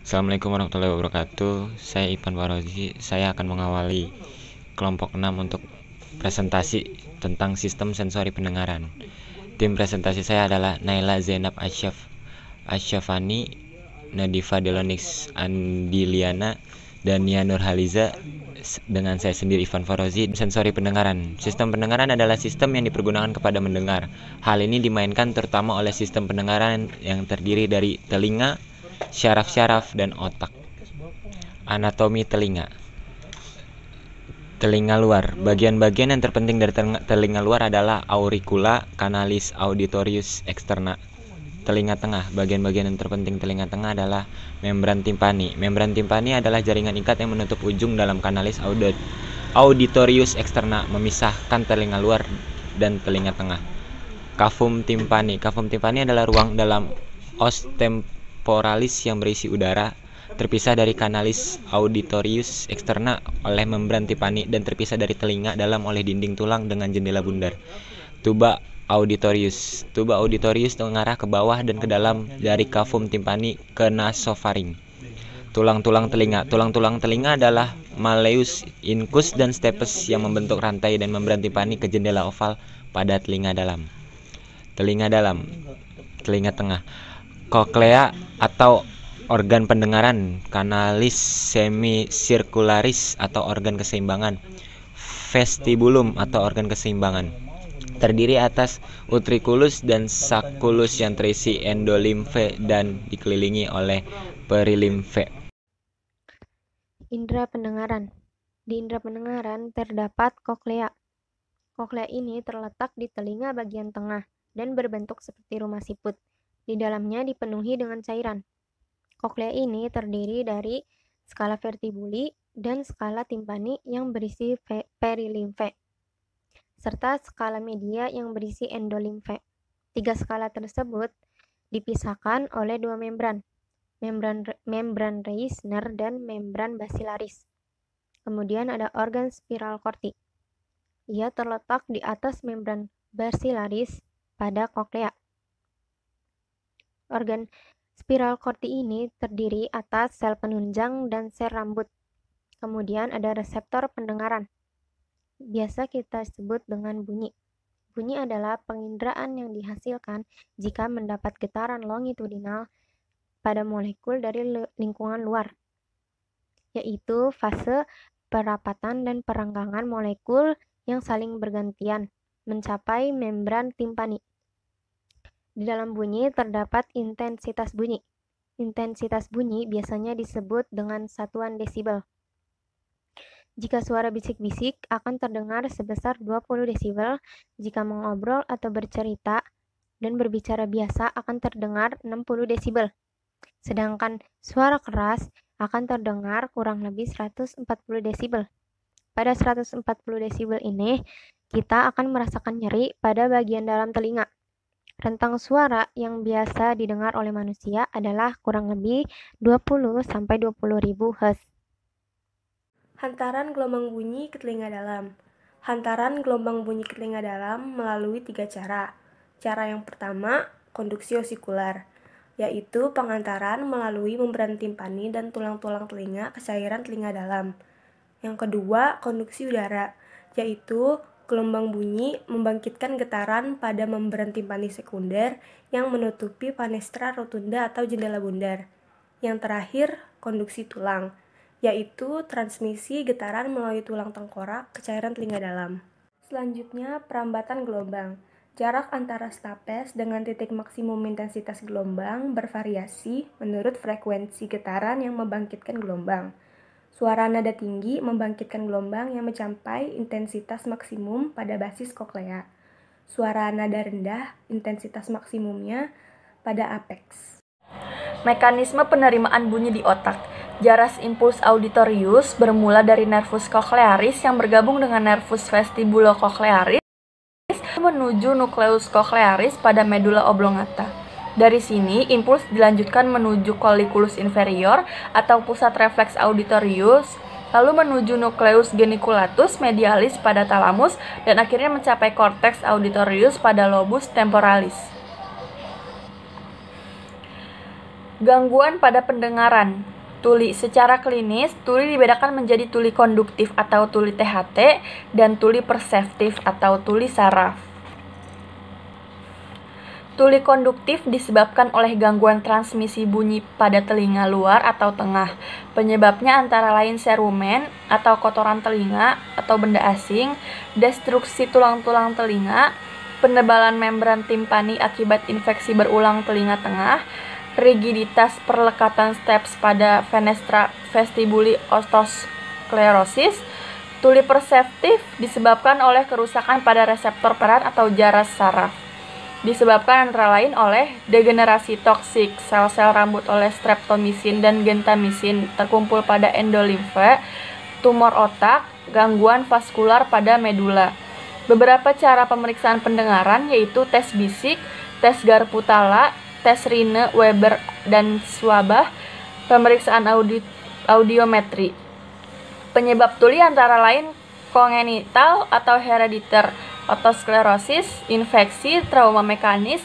Assalamualaikum warahmatullahi wabarakatuh. Saya Ivan Warozi. Saya akan mengawali kelompok 6 untuk presentasi tentang sistem sensori pendengaran. Tim presentasi saya adalah Naila Zainab Asyafani, Nadifa Delonix Andiliana, dan Nia Nurhaliza, dengan saya sendiri Ivan Farozi. Sensori pendengaran. Sistem pendengaran adalah sistem yang dipergunakan kepada mendengar. Hal ini dimainkan terutama oleh sistem pendengaran yang terdiri dari telinga, syaraf-syaraf, dan otak. Anatomi telinga. Telinga luar. Bagian-bagian yang terpenting dari telinga luar adalah auricula, canalis auditorius externa. Telinga tengah. Bagian-bagian yang terpenting telinga tengah adalah membran timpani. Membran timpani adalah jaringan ikat yang menutup ujung dalam canalis auditorius externa, memisahkan telinga luar dan telinga tengah. Cavum timpani. Cavum timpani adalah ruang dalam os temporalis yang berisi udara, terpisah dari canalis auditorius externa oleh membran timpani dan terpisah dari telinga dalam oleh dinding tulang dengan jendela bundar. Tuba auditorius. Tuba auditorius mengarah ke bawah dan ke dalam dari cavum timpani ke nasofaring. Tulang-tulang telinga. Tulang-tulang telinga adalah malleus, incus, dan stapes yang membentuk rantai dan membran timpani ke jendela oval pada telinga dalam. Telinga dalam. Telinga tengah. Koklea atau organ pendengaran, canalis semicircularis atau organ keseimbangan, vestibulum atau organ keseimbangan, terdiri atas utriculus dan sacculus yang terisi endolimfe dan dikelilingi oleh perilimfe. Indera pendengaran. Di indera pendengaran terdapat koklea. Koklea ini terletak di telinga bagian tengah dan berbentuk seperti rumah siput. Di dalamnya dipenuhi dengan cairan. Koklea ini terdiri dari skala vertibuli dan skala timpani yang berisi perilimfe, serta skala media yang berisi endolimfe. Tiga skala tersebut dipisahkan oleh dua membran, membran Reisner dan membran basilaris. Kemudian ada organ spiral corti. Ia terletak di atas membran basilaris pada koklea. Organ spiral corti ini terdiri atas sel penunjang dan sel rambut. Kemudian ada reseptor pendengaran. Biasa kita sebut dengan bunyi. Bunyi adalah penginderaan yang dihasilkan jika mendapat getaran longitudinal pada molekul dari lingkungan luar, yaitu fase perapatan dan perenggangan molekul yang saling bergantian mencapai membran timpani. Di dalam bunyi terdapat intensitas bunyi. Intensitas bunyi biasanya disebut dengan satuan desibel. Jika suara bisik-bisik akan terdengar sebesar 20 desibel, jika mengobrol atau bercerita dan berbicara biasa akan terdengar 60 desibel. Sedangkan suara keras akan terdengar kurang lebih 140 desibel. Pada 140 desibel ini, kita akan merasakan nyeri pada bagian dalam telinga. Rentang suara yang biasa didengar oleh manusia adalah kurang lebih 20-20.000 Hz. Hantaran gelombang bunyi ke telinga dalam. Hantaran gelombang bunyi ke telinga dalam melalui 3 cara. Cara yang pertama, konduksi osikular, yaitu pengantaran melalui membran timpani dan tulang-tulang telinga ke cairan telinga dalam. Yang kedua, konduksi udara, yaitu gelombang bunyi membangkitkan getaran pada membran timpani sekunder yang menutupi fenestra rotunda atau jendela bundar. Yang terakhir, konduksi tulang, yaitu transmisi getaran melalui tulang tengkorak ke cairan telinga dalam. Selanjutnya, perambatan gelombang. Jarak antara stapes dengan titik maksimum intensitas gelombang bervariasi menurut frekuensi getaran yang membangkitkan gelombang. Suara nada tinggi membangkitkan gelombang yang mencapai intensitas maksimum pada basis koklea. Suara nada rendah intensitas maksimumnya pada apeks. Mekanisme penerimaan bunyi di otak. Jaras impuls auditorius bermula dari nervus cochlearis yang bergabung dengan nervus vestibulocochlearis menuju nukleus cochlearis pada medula oblongata. Dari sini, impuls dilanjutkan menuju colliculus inferior atau pusat refleks auditorius, lalu menuju nukleus geniculatus medialis pada thalamus, dan akhirnya mencapai cortex auditorius pada lobus temporalis. Gangguan pada pendengaran. Tuli. Secara klinis, tuli dibedakan menjadi tuli konduktif atau tuli THT dan tuli perseptif atau tuli saraf. Tuli konduktif disebabkan oleh gangguan transmisi bunyi pada telinga luar atau tengah. Penyebabnya antara lain serumen atau kotoran telinga atau benda asing, destruksi tulang-tulang telinga, penebalan membran timpani akibat infeksi berulang telinga tengah, rigiditas perlekatan steps pada fenestra vestibuli otosklerosis. Tuli perseptif disebabkan oleh kerusakan pada reseptor peran atau jaras saraf. Disebabkan antara lain oleh degenerasi toksik sel-sel rambut oleh streptomisin dan gentamisin terkumpul pada endolimfe, tumor otak, gangguan vaskular pada medula. Beberapa cara pemeriksaan pendengaran yaitu tes bisik, tes Garputala, tes Rine, Weber, dan Swabah, pemeriksaan audiometri. Penyebab tuli antara lain kongenital atau herediter, otosklerosis, infeksi, trauma mekanis,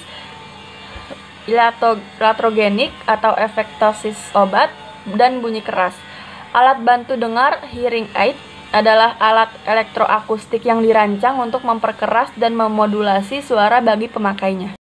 iatrogenik atau efektosis obat, dan bunyi keras. Alat bantu dengar hearing aid adalah alat elektroakustik yang dirancang untuk memperkeras dan memodulasi suara bagi pemakainya.